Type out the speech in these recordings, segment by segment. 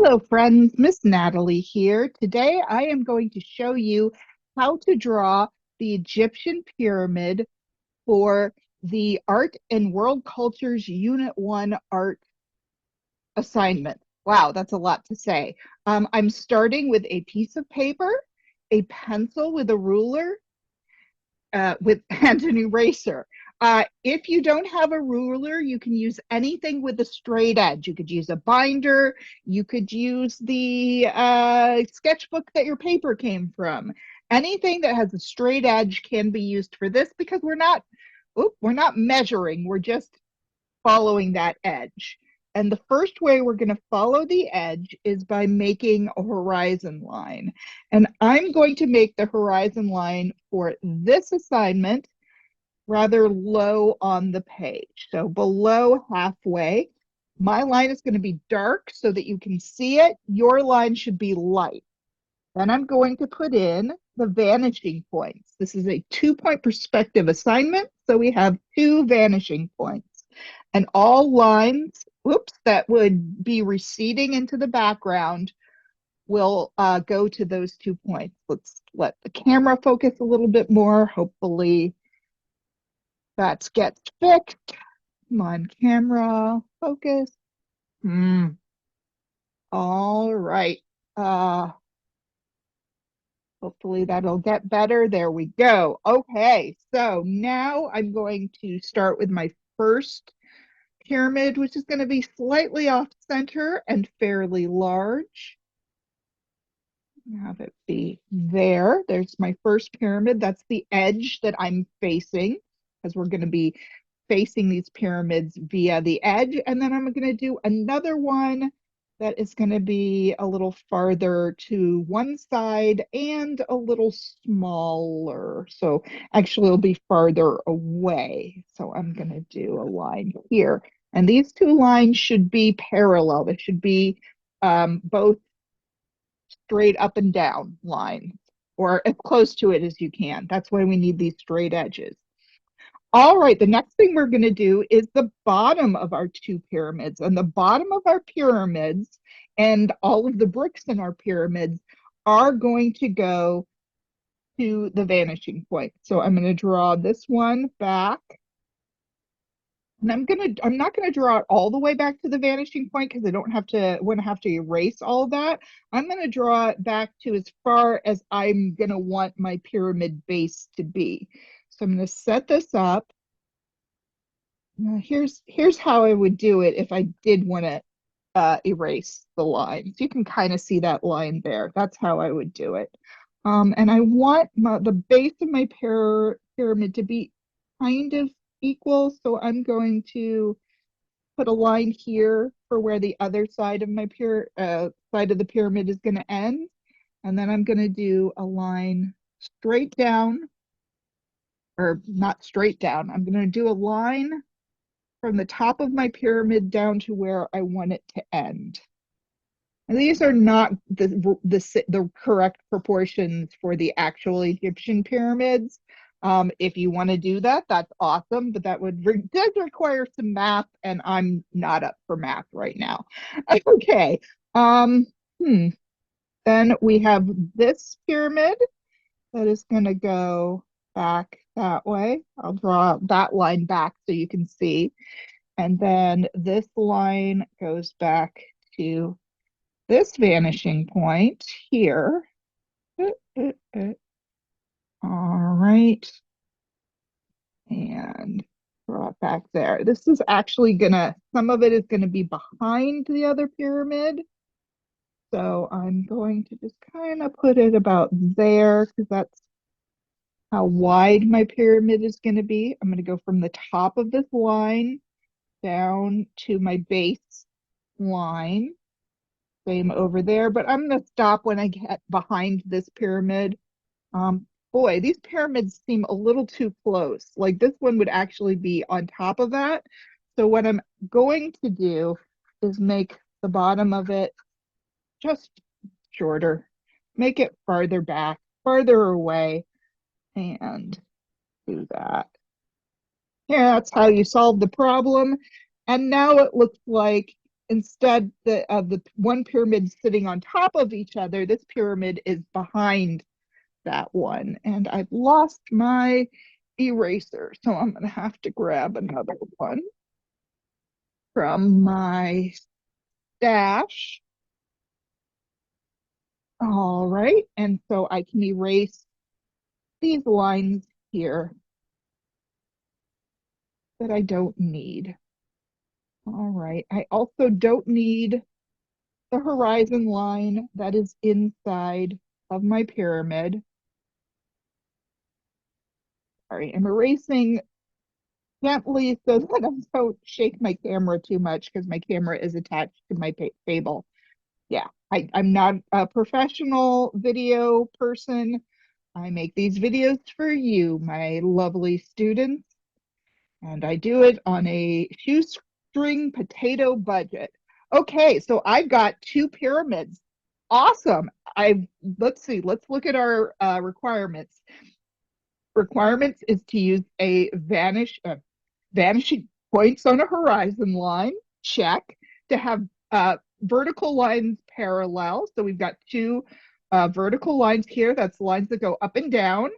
Hello, friends. Miss Natalie here. Today I am going to show you how to draw the Egyptian pyramid for the Art and World Cultures Unit 1 art assignment. Wow, that's a lot to say. I'm starting with a piece of paper, a pencil with a ruler, and an eraser. If you don't have a ruler, you can use anything with a straight edge. You could use a binder. You could use the sketchbook that your paper came from. Anything that has a straight edge can be used for this because we're not measuring. We're just following that edge. And the first way we're going to follow the edge is by making a horizon line. And I'm going to make the horizon line for this assignment rather low on the page. So below halfway, my line is going to be dark so that you can see it. Your line should be light. Then I'm going to put in the vanishing points. This is a 2-point perspective assignment, so we have 2 vanishing points. And all lines, whoops, that would be receding into the background will go to those 2 points. Let's let the camera focus a little bit more. Hopefully that gets fixed. Come on, camera, focus. All right. Hopefully that'll get better. There we go. Okay, so now I'm going to start with my first pyramid, which is going to be slightly off center and fairly large. Have it be there. There's my first pyramid. That's the edge that I'm facing, because we're going to be facing these pyramids via the edge. And then I'm going to do another one that is going to be a little farther to one side and a little smaller. So actually it'll be farther away. So I'm going to do a line here. And these 2 lines should be parallel. They should be both straight up and down lines, or as close to it as you can. That's why we need these straight edges. All right, the next thing we're going to do is the bottom of our 2 pyramids. And the bottom of our pyramids and all of the bricks in our pyramids are going to go to the vanishing point. So I'm going to draw this one back. And I'm not gonna draw it all the way back to the vanishing point because I don't have to want to have to erase all of that. I'm gonna draw it back to as far as I'm gonna want my pyramid base to be. So I'm gonna set this up. Now here's how I would do it if I did want to erase the lines. You can kind of see that line there. That's how I would do it. And I want the base of my pyramid to be kind of equal. So I'm going to put a line here for where the other side of my side of the pyramid is going to end. And then I'm going to do a line straight down, or not straight down. I'm going to do a line from the top of my pyramid down to where I want it to end. And these are not the correct proportions for the actual Egyptian pyramids. If you want to do that, that's awesome, but that does require some math, and I'm not up for math right now. Okay. Um, hmm. Then we have this pyramid that is going to go back that way. I'll draw that line back so you can see. And then this line goes back to this vanishing point here. All right. And draw it back there. This is actually some of it is gonna be behind the other pyramid. So I'm going to just kind of put it about there because that's how wide my pyramid is going to be. I'm going to go from the top of this line down to my base line. Same over there, but I'm going to stop when I get behind this pyramid. Boy, these pyramids seem a little too close. Like this one would actually be on top of that. So what I'm going to do is make the bottom of it just shorter, make it farther back, farther away, and do that. Yeah, that's how you solve the problem. And now it looks like instead of the one pyramid sitting on top of each other, this pyramid is behind that one. And I've lost my eraser, so I'm going to have to grab another one from my stash. All right, and so I can erase these lines here that I don't need. All right, I also don't need the horizon line that is inside of my pyramid. Sorry, I'm erasing gently so that I don't shake my camera too much because my camera is attached to my table. Yeah, I'm not a professional video person. I make these videos for you, my lovely students, and I do it on a shoestring potato budget. Okay, so I've got two pyramids. Awesome. Let's see, let's look at our requirements. Requirements is to use a vanishing points on a horizon line, check. To have vertical lines parallel. So we've got two vertical lines here. That's lines that go up and down,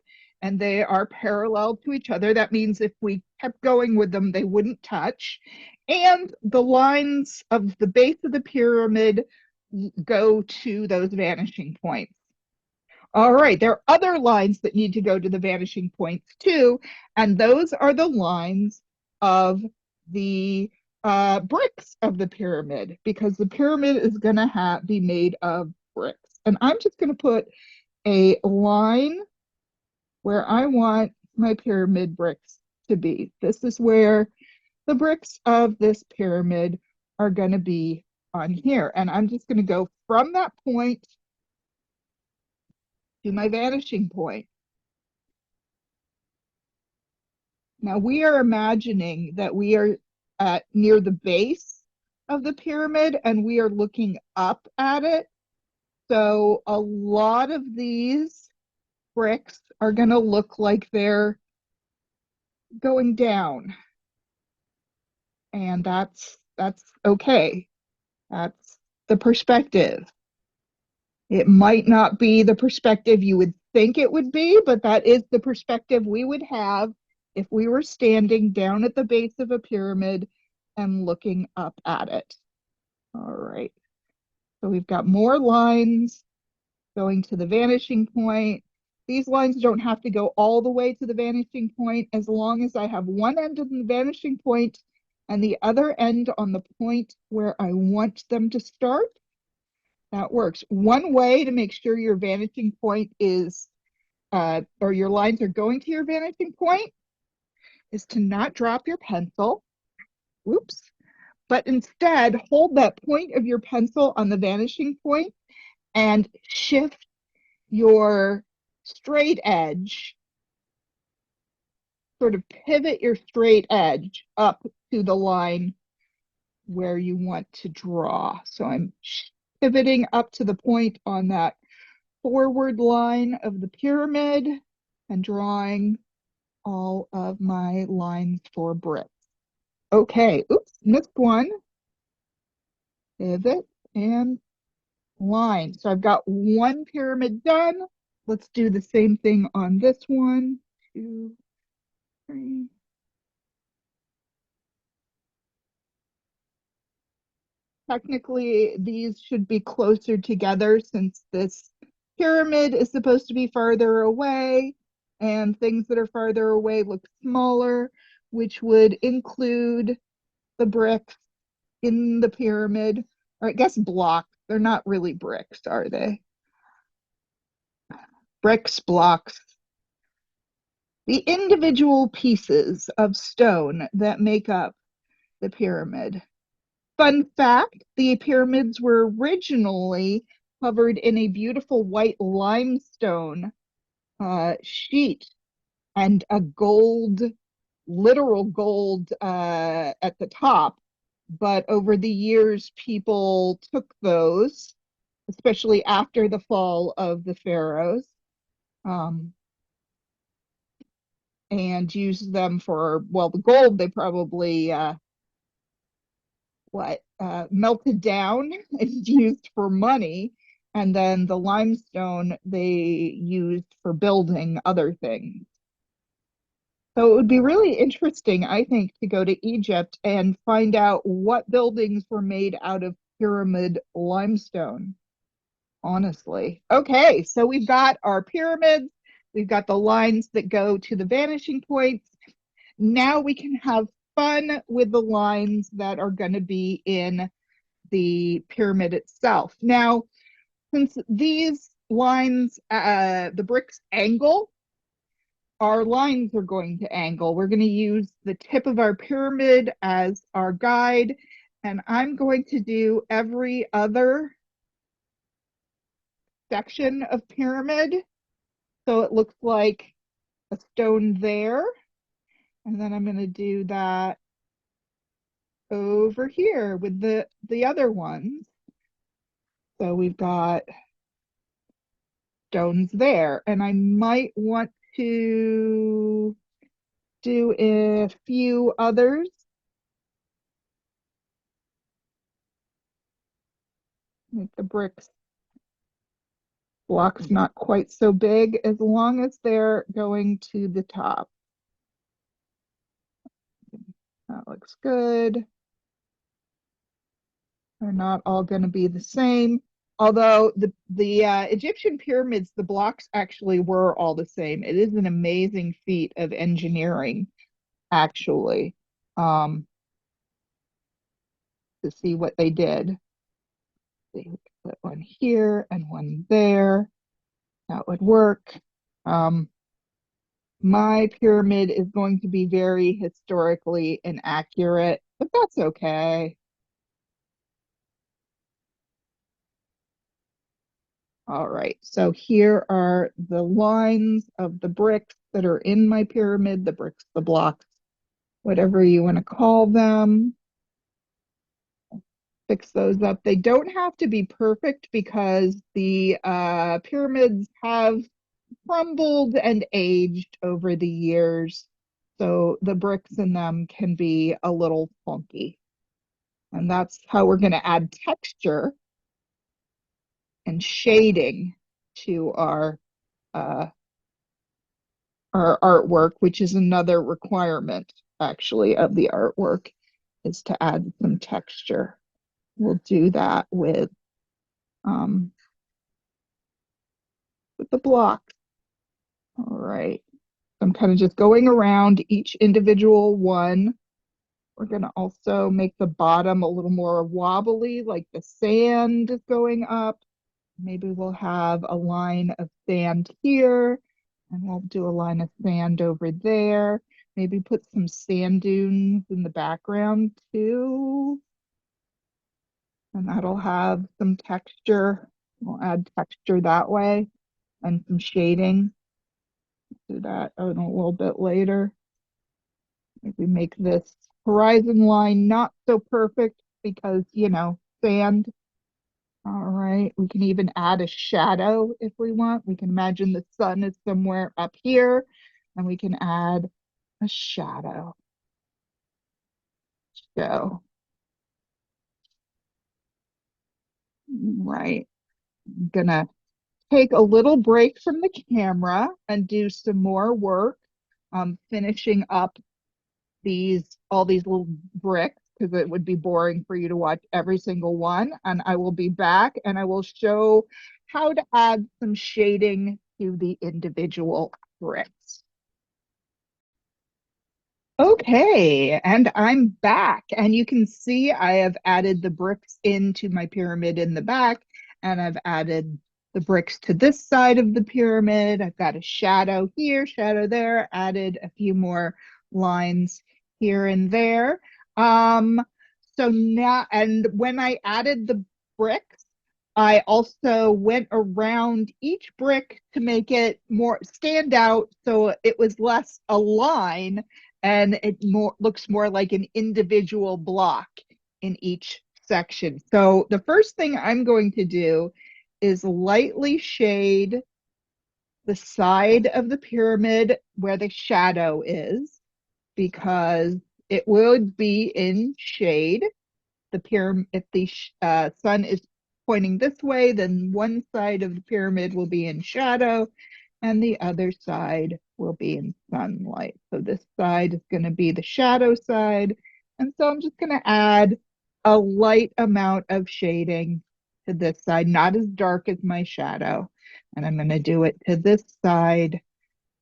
and they are parallel to each other. That means if we kept going with them, they wouldn't touch. And the lines of the base of the pyramid go to those vanishing points. All right, there are other lines that need to go to the vanishing points too, and those are the lines of the bricks of the pyramid, because the pyramid is going to be made of bricks. And I'm just going to put a line where I want my pyramid bricks to be. This is where the bricks of this pyramid are going to be on here. And I'm just going to go from that point to my vanishing point. Now we are imagining that we are near the base of the pyramid and we are looking up at it. So a lot of these bricks are going to look like they're going down. And that's okay. That's the perspective. It might not be the perspective you would think it would be, but that is the perspective we would have if we were standing down at the base of a pyramid and looking up at it. All right. So we've got more lines going to the vanishing point. These lines don't have to go all the way to the vanishing point as long as I have one end of the vanishing point and the other end on the point where I want them to start. That works. One way to make sure your vanishing point is, or your lines are going to your vanishing point, is to not drop your pencil. Whoops. But instead, hold that point of your pencil on the vanishing point and shift your straight edge, sort of pivot your straight edge up to the line where you want to draw. So I'm pivoting up to the point on that forward line of the pyramid and drawing all of my lines for bricks. Okay, oops, missed one. Pivot and line. So I've got one pyramid done. Let's do the same thing on this one. 2, 3. Technically, these should be closer together since this pyramid is supposed to be farther away, and things that are farther away look smaller, which would include the bricks in the pyramid, or I guess blocks. They're not really bricks, are they? Bricks, blocks. The individual pieces of stone that make up the pyramid. Fun fact, the pyramids were originally covered in a beautiful white limestone sheet and a gold, literal gold at the top. But over the years, people took those, especially after the fall of the pharaohs, um, and used them for, well, the gold they probably melted down and used for money, and then the limestone they used for building other things. So it would be really interesting, I think, to go to Egypt and find out what buildings were made out of pyramid limestone, honestly. Okay, so we've got our pyramids, we've got the lines that go to the vanishing points. Now we can have fun with the lines that are going to be in the pyramid itself. Now, since these lines, the bricks angle, our lines are going to angle. We're going to use the tip of our pyramid as our guide, and I'm going to do every other section of pyramid. So it looks like a stone there, and then I'm going to do that over here with the other ones. So we've got stones there, and I might want to do a few others. Make the bricks blocks not quite so big as long as they're going to the top. That looks good. They're not all going to be the same. Although the Egyptian pyramids, the blocks actually were all the same. It is an amazing feat of engineering, actually, um, to see what they did. See, put one here and one there. That would work. Um, my pyramid is going to be very historically inaccurate, but that's okay. All right, so here are the lines of the bricks that are in my pyramid, the bricks, the blocks, whatever you want to call them. Fix those up. They don't have to be perfect because the pyramids have crumbled and aged over the years. So the bricks in them can be a little funky. And that's how we're going to add texture and shading to uh, our artwork, which is another requirement actually of the artwork, is to add some texture. We'll do that um, with the block. All right. I'm kind of just going around each individual one. We're going to also make the bottom a little more wobbly, like the sand is going up. Maybe we'll have a line of sand here, and we'll do a line of sand over there. Maybe put some sand dunes in the background too. And that'll have some texture. We'll add texture that way and some shading. Do that a little bit later. Maybe make this horizon line not so perfect because, sand. All right, we can even add a shadow if we want. We can imagine the sun is somewhere up here, and we can add a shadow. So, right, I'm gonna take a little break from the camera and do some more work, finishing up all these little bricks because it would be boring for you to watch every single one. And I will be back and I will show how to add some shading to the individual bricks. Okay, and I'm back, and you can see I have added the bricks into my pyramid in the back, and I've added the bricks to this side of the pyramid. I've got a shadow here, shadow there, added a few more lines here and there. Um, so now, and when I added the bricks, I also went around each brick to make it more stand out so it was less a line and it looks more like an individual block in each section. So the first thing I'm going to do is lightly shade the side of the pyramid where the shadow is because it would be in shade. the pyramid, if the sun is pointing this way, then one side of the pyramid will be in shadow and the other side will be in sunlight. So this side is going to be the shadow side. And so I'm just going to add a light amount of shading to this side, not as dark as my shadow. And I'm going to do it to this side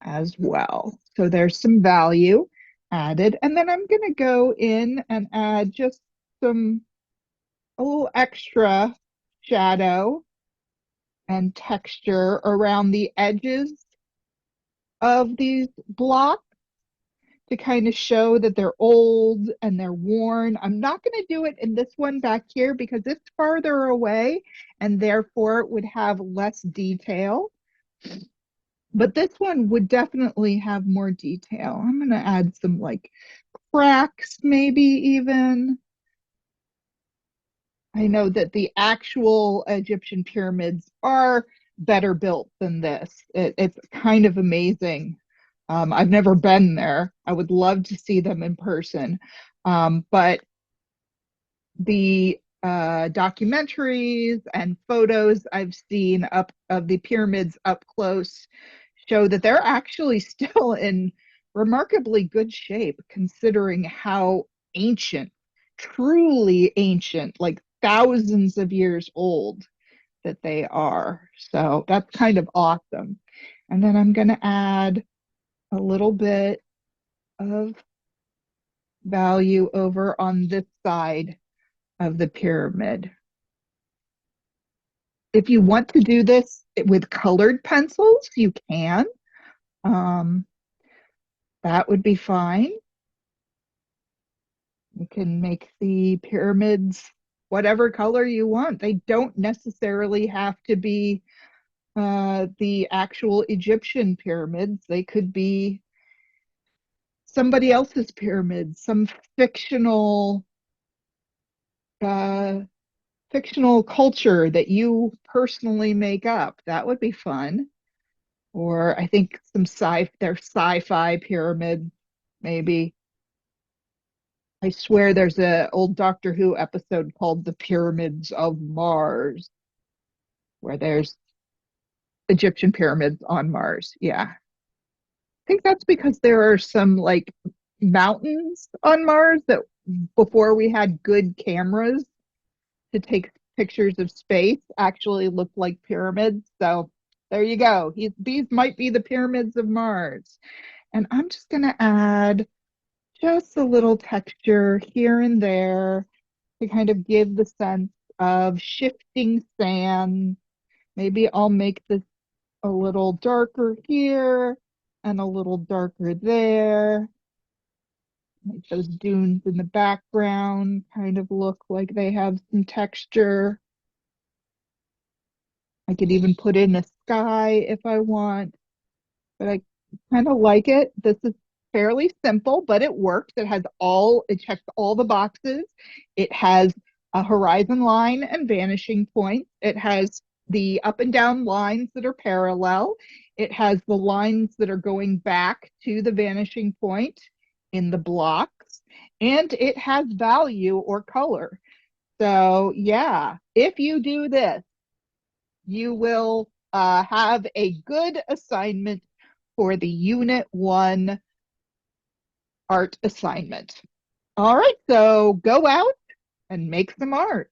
as well. So there's some value added. And then I'm going to go in and add just a little extra shadow and texture around the edges of these blocks to kind of show that they're old and they're worn. I'm not going to do it in this one back here because it's farther away and therefore it would have less detail. But this one would definitely have more detail. I'm going to add some like cracks, maybe even. I know that the actual Egyptian pyramids are better built than this. It's kind of amazing. I've never been there. I would love to see them in person. But the documentaries and photos I've seen up of the pyramids up close show that they're actually still in remarkably good shape considering how ancient, truly ancient, like thousands of years old that they are. So that's kind of awesome. And then I'm going to add a little bit of value over on this side of the pyramid. If you want to do this with colored pencils, you can. Um, that would be fine. You can make the pyramids whatever color you want. They don't necessarily have to be the actual Egyptian pyramids. They could be somebody else's pyramids, some uh, fictional culture that you personally make up. That would be fun. Or I think their sci-fi pyramid, maybe. I swear there's a old Doctor Who episode called The Pyramids of Mars, where there's Egyptian pyramids on Mars. Yeah. I think that's because there are some like mountains on Mars that before we had good cameras to take pictures of space actually looked like pyramids. So there you go. These might be the pyramids of Mars. And I'm just going to add just a little texture here and there to kind of give the sense of shifting sand. Maybe I'll make this a little darker here and a little darker there. Make those dunes in the background kind of look like they have some texture. I could even put in a sky if I want, but I kind of like it. This is fairly simple, but it works. It checks all the boxes. It has a horizon line and vanishing point. It has the up and down lines that are parallel. It has the lines that are going back to the vanishing point in the blocks, and it has value or color. So yeah, if you do this, you will have a good assignment for the Unit 1 art assignment. All right, so go out and make some art.